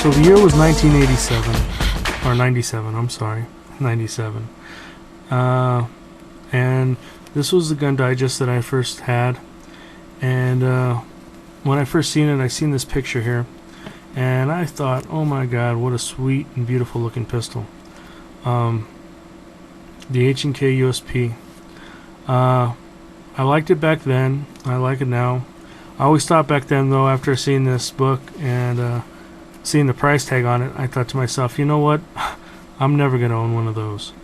So the year was 1987, or 97, I'm sorry, 97. And this was the gun digest that I first had. And when I first seen it, I seen this picture here. And I thought, oh my god, what a sweet and beautiful looking pistol. The H&K USP. I liked it back then. I like it now. I always thought back then, though, after seeing this book and seeing the price tag on it, I thought to myself, you know what? I'm never going to own one of those.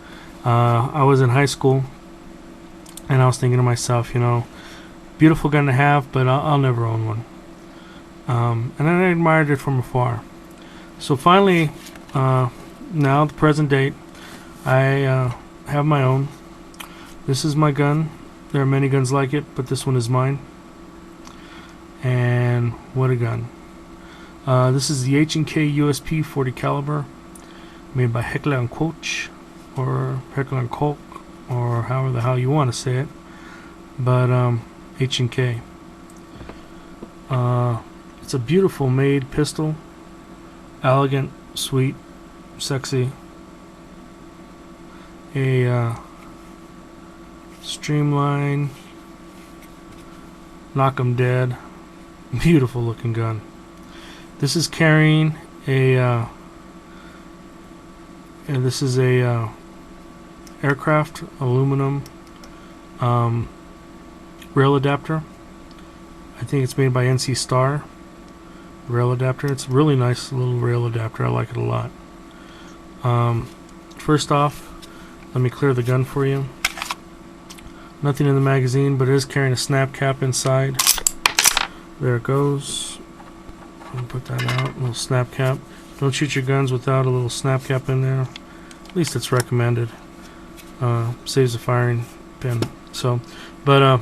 I was in high school, and I was thinking to myself, you know, beautiful gun to have, but I'll never own one. And then I admired it from afar. So finally, now, the present date, I have my own. This is my gun. There are many guns like it, but this one is mine. And what a gun. This is the H&K USP 40 caliber, made by Heckler & Koch, or Heckler & Koch, or however the hell you want to say it. But H&K. It's a beautiful made pistol. Elegant, sweet, sexy. A streamline, knock 'em dead, beautiful looking gun. This is carrying a and this is a aircraft aluminum rail adapter. I think it's made by NC Star rail adapter. It's a really nice little rail adapter. I like it a lot. First off, let me clear the gun for you. Nothing in the magazine, but it is carrying a snap cap inside. There it goes. I'll put that out. A little snap cap. Don't shoot your guns without a little snap cap in there. At least it's recommended. Saves the firing pin. So, but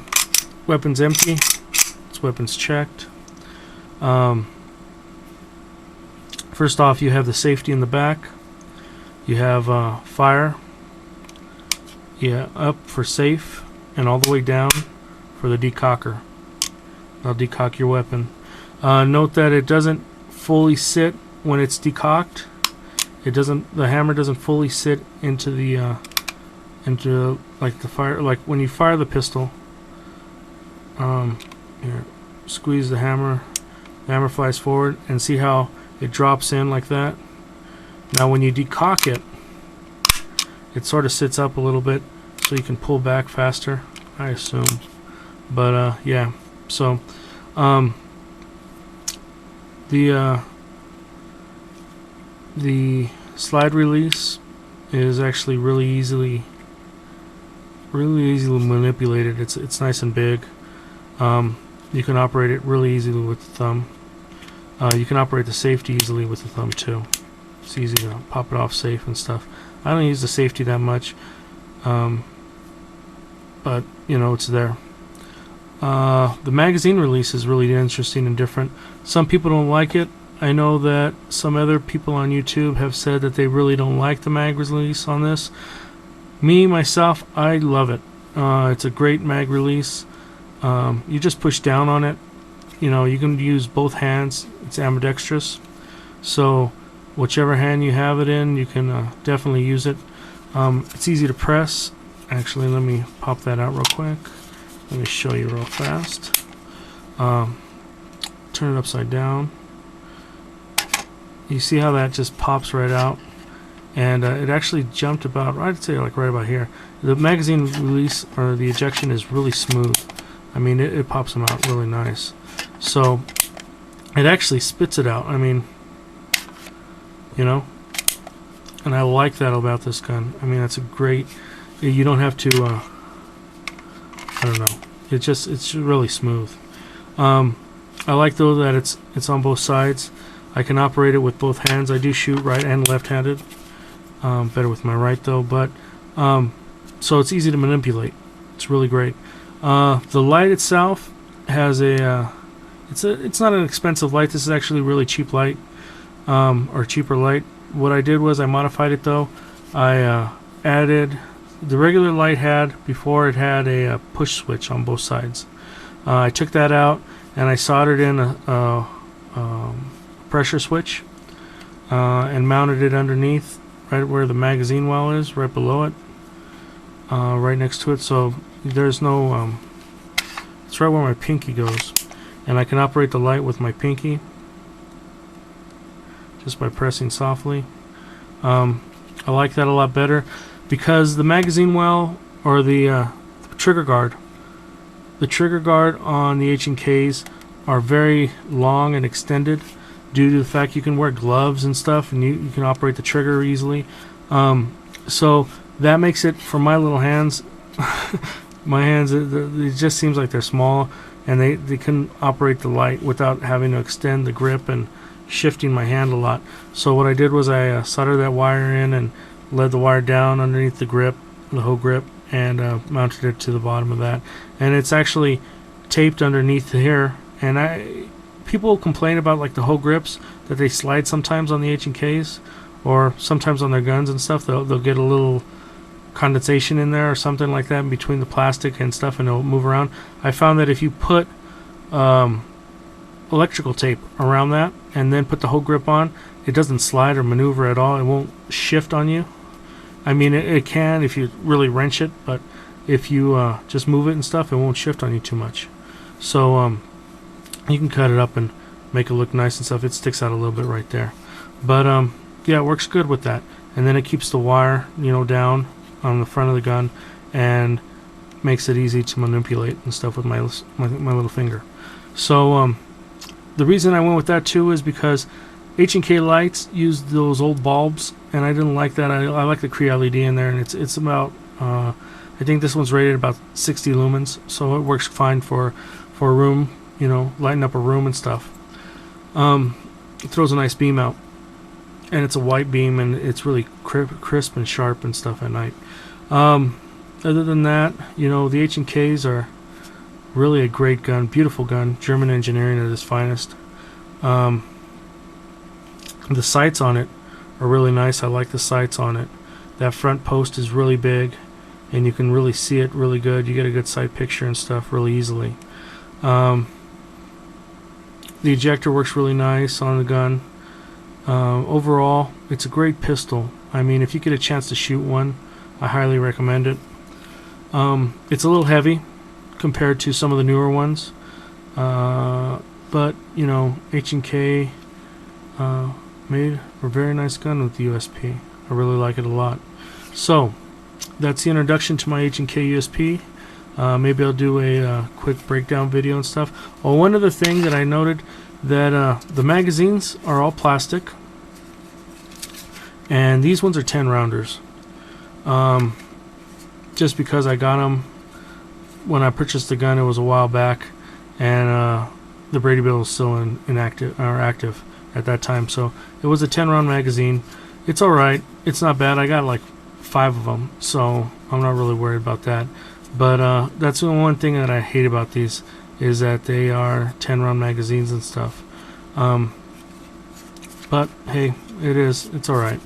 weapon's empty. Its weapon's checked. First off, you have the safety in the back. You have fire. Yeah, up for safe, and all the way down for the decocker. I'll decock your weapon. Note that it doesn't fully sit when it's decocked. It doesn't. The hammer doesn't fully sit into the like the fire. Like when you fire the pistol. Here, squeeze the hammer. The hammer flies forward, and see how it drops in like that. Now, when you decock it, it sort of sits up a little bit, so you can pull back faster, I assume. But yeah, so the slide release is actually really easily manipulated. It's nice and big. You can operate it really easily with the thumb. You can operate the safety easily with the thumb too. It's easy to pop it off safe and stuff. I don't use the safety that much, but you know, it's there. The magazine release is really interesting and different. Some people don't like it. I know that some other people on YouTube have said that they really don't like the mag release on this. Me, myself, I love it. It's a great mag release. You just push down on it. You know, you can use both hands. It's ambidextrous. So whichever hand you have it in, you can definitely use it. It's easy to press. Actually, let me pop that out real quick. Let me show you real fast. Turn it upside down. You see how that just pops right out? And it actually jumped about, I'd say like right about here. The magazine release, or the ejection, is really smooth. I mean, it pops them out really nice. So it actually spits it out. I mean, you know, and I like that about this gun. I mean, that's a great, you don't have to I don't know, it's really smooth. I like though that it's on both sides. I can operate it with both hands. I do shoot right and left-handed, better with my right though, but so it's easy to manipulate. It's really great. The light itself has it's not an expensive light. This is actually a really cheap light, or cheaper light. What I did was I modified it though. I added, the regular light before it had a push switch on both sides. I took that out and I soldered in a pressure switch. and mounted it underneath, right where the magazine well is, right below it, right next to it. So there's no, it's right where my pinky goes, and I can operate the light with my pinky just by pressing softly. I like that a lot better because the magazine well, or the trigger guard, on the H&Ks are very long and extended due to the fact you can wear gloves and stuff, and you can operate the trigger easily. So that makes it, for my little hands, my hands, it just seems like they're small, and they can operate the light without having to extend the grip and shifting my hand a lot. So what I did was I soldered that wire in and led the wire down underneath the grip, the whole grip, and mounted it to the bottom of that. And it's actually taped underneath here. And people complain about like the whole grips, that they slide sometimes on the H&Ks, or sometimes on their guns and stuff. They'll get a little condensation in there or something like that in between the plastic and stuff, and it'll move around. I found that if you put electrical tape around that and then put the whole grip on, it doesn't slide or maneuver at all. It won't shift on you. I mean, it can if you really wrench it, but if you just move it and stuff, it won't shift on you too much. So you can cut it up and make it look nice and stuff. It sticks out a little bit right there, but yeah, it works good with that. And then it keeps the wire, down on the front of the gun, and makes it easy to manipulate and stuff with my little finger. So the reason I went with that too is because H&K lights use those old bulbs, and I didn't like that. I like the Cree LED in there, and it's about I think this one's rated about 60 lumens, so it works fine for a room, lighting up a room and stuff. It throws a nice beam out, and it's a white beam, and it's really crisp and sharp and stuff at night. Other than that, the H&Ks are really a great gun, beautiful gun, German engineering at its finest. The sights on it are really nice. I like the sights on it. That front post is really big, and you can really see it really good. You get a good sight picture and stuff really easily. The ejector works really nice on the gun. Overall, it's a great pistol. I mean, if you get a chance to shoot one, I highly recommend it. It's a little heavy compared to some of the newer ones, but H&K made a very nice gun with the USP. I really like it a lot. So that's the introduction to my H&K USP. Maybe I'll do a quick breakdown video and stuff. Oh, one other thing that I noted, that the magazines are all plastic, and these ones are 10 rounders. Just because I got them when I purchased the gun, it was a while back, and the Brady Bill was still active at that time. So it was a 10-round magazine. It's alright. It's not bad. I got like 5 of them, so I'm not really worried about that. But that's the one thing that I hate about these, is that they are 10-round magazines and stuff. But hey, it's alright.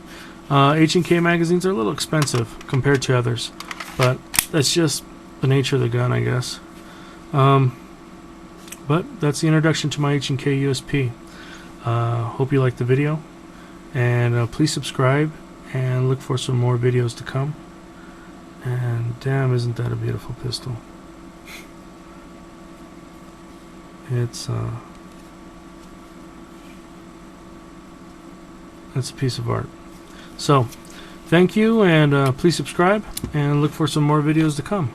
H&K magazines are a little expensive compared to others, but that's just the nature of the gun, I guess. But that's the introduction to my H&K USP. Hope you liked the video, and please subscribe and look for some more videos to come. And damn, isn't that a beautiful pistol? It's a piece of art. So thank you, and please subscribe and look for some more videos to come.